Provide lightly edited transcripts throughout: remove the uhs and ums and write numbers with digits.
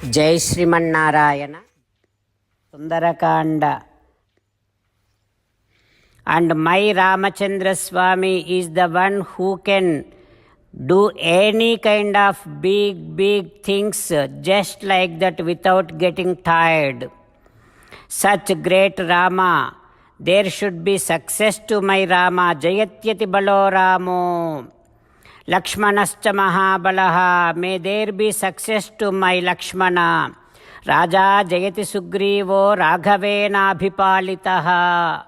Jai Sriman Sundarakanda. And my Ramachandra Swami is the one who can do any kind of big things just like that without getting tired. Such great Rama, there should be success to my Rama. Jayatyati balo Ramo. Lakshmanascha Mahabalaha, may there be success to my Lakshmana. Raja Jayati Sugrivo Raghavena Abhipalitaha.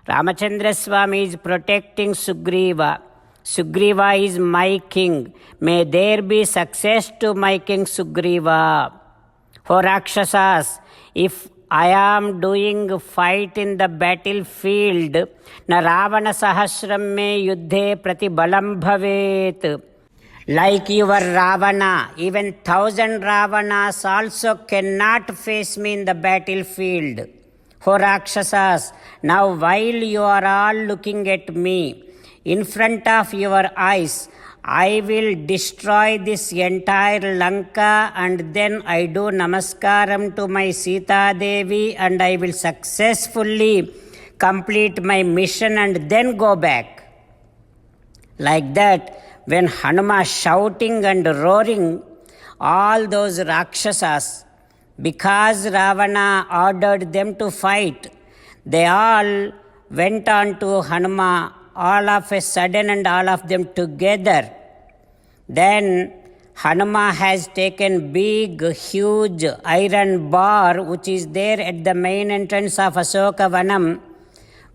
Ramachandra Swami is protecting Sugriva. Sugriva is my king. May there be success to my king Sugriva. For Rakshasas, if I am doing fight in the battlefield, na Ravana Sahasram me yuddhe prati balam bhavet. Like your Ravana, even 1,000 Ravanas also cannot face me in the battlefield. For Rakshasas, now while you are all looking at me, in front of your eyes, I will destroy this entire Lanka and then I do namaskaram to my Sita Devi and I will successfully complete my mission and then go back. Like that, when Hanuma shouting and roaring, all those Rakshasas, because Ravana ordered them to fight, they all went on to Hanuma all of a sudden and all of them together. Then Hanuma has taken big, huge iron bar which is there at the main entrance of Asoka Vanam.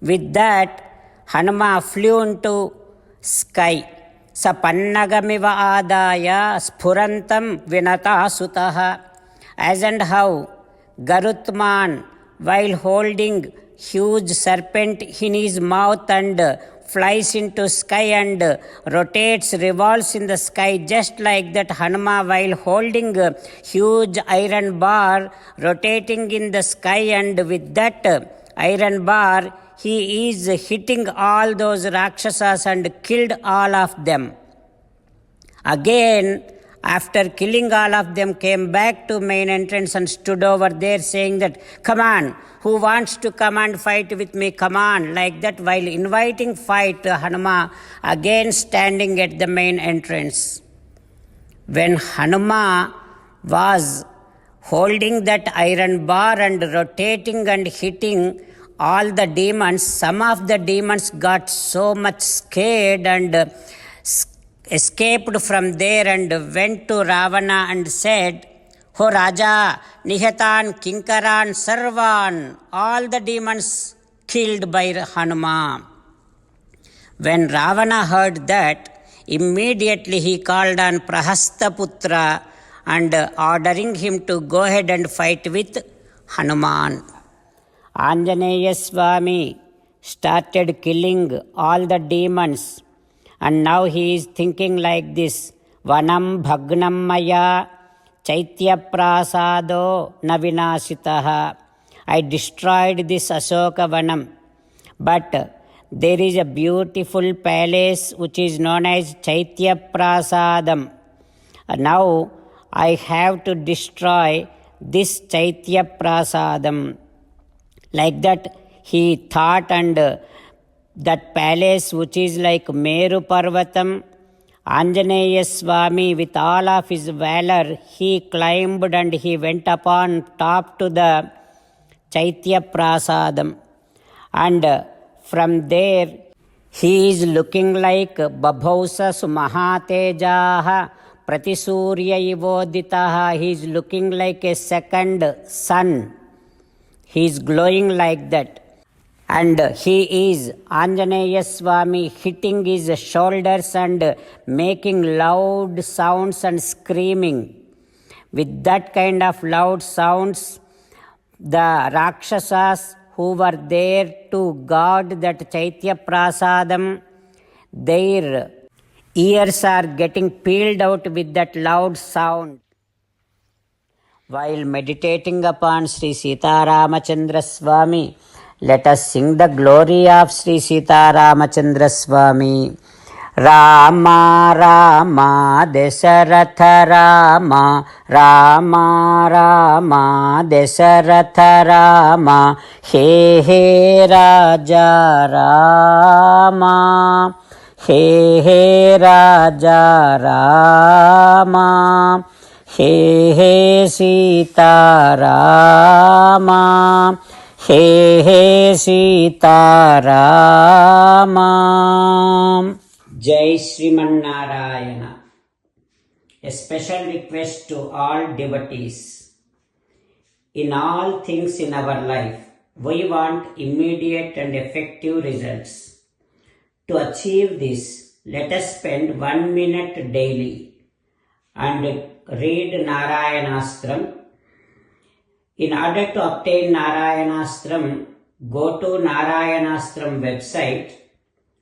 With that, Hanuma flew into sky. Sapannagamiva adaya sphurantam vinata sutaha. As and how Garutman, while holding huge serpent in his mouth and flies into sky and rotates, revolves in the sky, just like that Hanuma, while holding a huge iron bar, rotating in the sky, and with that iron bar, he is hitting all those Rakshasas and killed all of them. Again, after killing all of them, came back to main entrance and stood over there saying that, come on, who wants to come and fight with me, come on. Like that, while inviting fight, Hanuma again standing at the main entrance. When Hanuma was holding that iron bar and rotating and hitting all the demons, some of the demons got so much scared and escaped from there and went to Ravana and said, Ho Raja, Nihatan, Kinkaran, Sarvan, all the demons killed by Hanuma. When Ravana heard that, immediately he called on Prahastaputra and ordering him to go ahead and fight with Hanuman. Anjaneya Swami started killing all the demons. And now he is thinking like this, Vanam bhagnam maya chaitya prasado navinasitaha. I destroyed this Asoka Vanam, but there is a beautiful palace which is known as Chaitya Prasadam. Now I have to destroy this Chaitya Prasadam. Like that he thought, and that palace which is like Meru Parvatam, Anjaneya Swami with all of his valor, he climbed and he went upon top to the Chaitya Prasadam. And from there he is looking like Babhausa Sumahatejaha Pratisurya Ivoditaha. He is looking like a second sun. He is glowing like that. And he is, Anjaneya Swami, hitting his shoulders and making loud sounds and screaming. With that kind of loud sounds, the Rakshasas who were there to guard that Chaitya Prasadam, their ears are getting peeled out with that loud sound. While meditating upon Sri Sita Ramachandra Swami, let us sing the glory of Sri Sita Ramachandra Swami. Rama Rama Dasaratha Rama Rama Rama Dasaratha Rama He He Raja Rama He He Raja Rama He He Sita Rama He He Sita Rama. Jai Sriman Narayana. A special request to all devotees. In all things in our life, we want immediate and effective results. To achieve this, let us spend 1 minute daily and read Narayanastram. In order to obtain Narayanastram, go to Narayanastram website,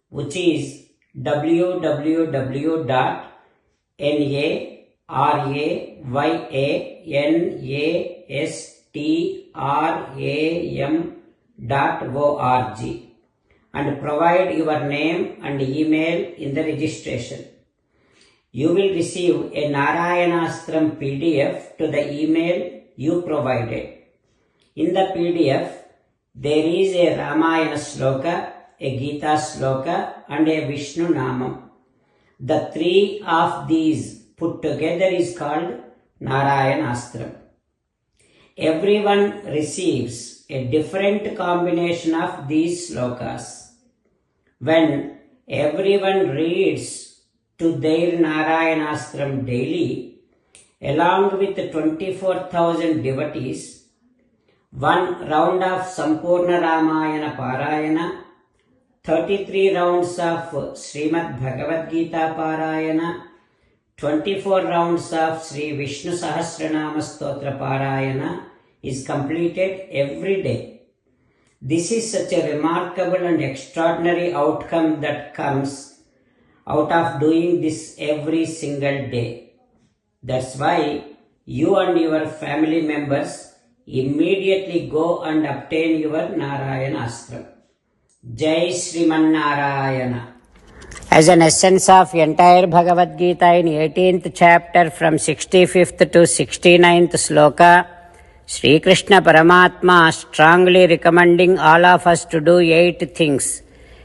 which is www.narayanastram.org and provide your name and email in the registration. You will receive a Narayanastram PDF to the email you provided. In the PDF, there is a Ramayana Sloka, a Gita Sloka and a Vishnu Namam. The three of these put together is called Narayanastram. Everyone receives a different combination of these slokas. When everyone reads to their Narayanastram daily, along with 24,000 devotees, one round of Sampurna Ramayana Parayana, 33 rounds of Srimad Bhagavad Gita Parayana, 24 rounds of Sri Vishnu Sahasranama Stotra Parayana is completed every day. This is such a remarkable and extraordinary outcome that comes out of doing this every single day. That's why you and your family members immediately go and obtain your Narayanastram. Jai Sriman Narayana. As an essence of entire Bhagavad Gita in 18th chapter from 65th to 69th sloka, Sri Krishna Paramatma strongly recommending all of us to do 8 things.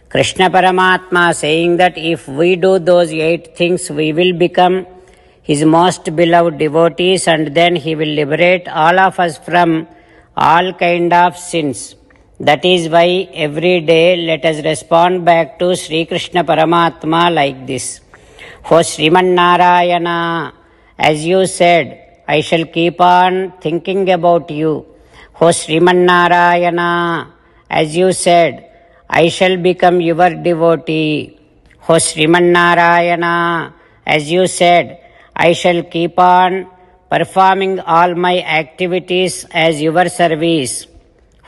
Krishna Paramatma saying that if we do those 8 things, we will become His most beloved devotees and then He will liberate all of us from all kind of sins. That is why every day let us respond back to Sri Krishna Paramatma like this. O Sriman Narayana, as you said, I shall keep on thinking about you. O Sriman Narayana, as you said, I shall become your devotee. O Sriman Narayana, as you said, I shall keep on performing all my activities as your service.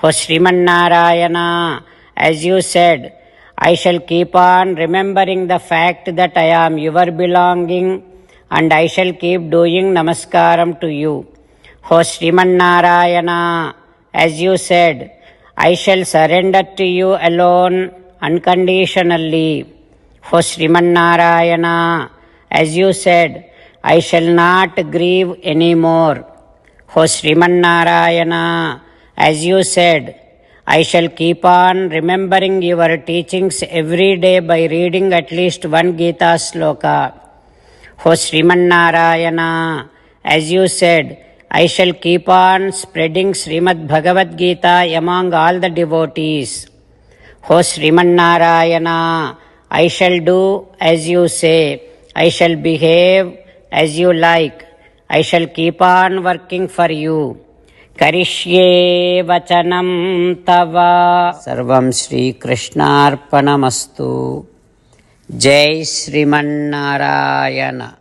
O Sriman Narayana, as you said, I shall keep on remembering the fact that I am your belonging and I shall keep doing namaskaram to you. O Sriman Narayana, as you said, I shall surrender to you alone unconditionally. O Sriman Narayana, as you said, I shall not grieve anymore. O Sriman Narayana, as you said, I shall keep on remembering your teachings every day by reading at least 1 Gita sloka. O Sriman Narayana, as you said, I shall keep on spreading Srimad Bhagavad Gita among all the devotees. O Sriman Narayana, I shall do as you say. I shall behave as you like. I shall keep on working for you. Karishye vachanam tava. Sarvam Shri Krishnarpanamastu. Jai Sriman Narayana.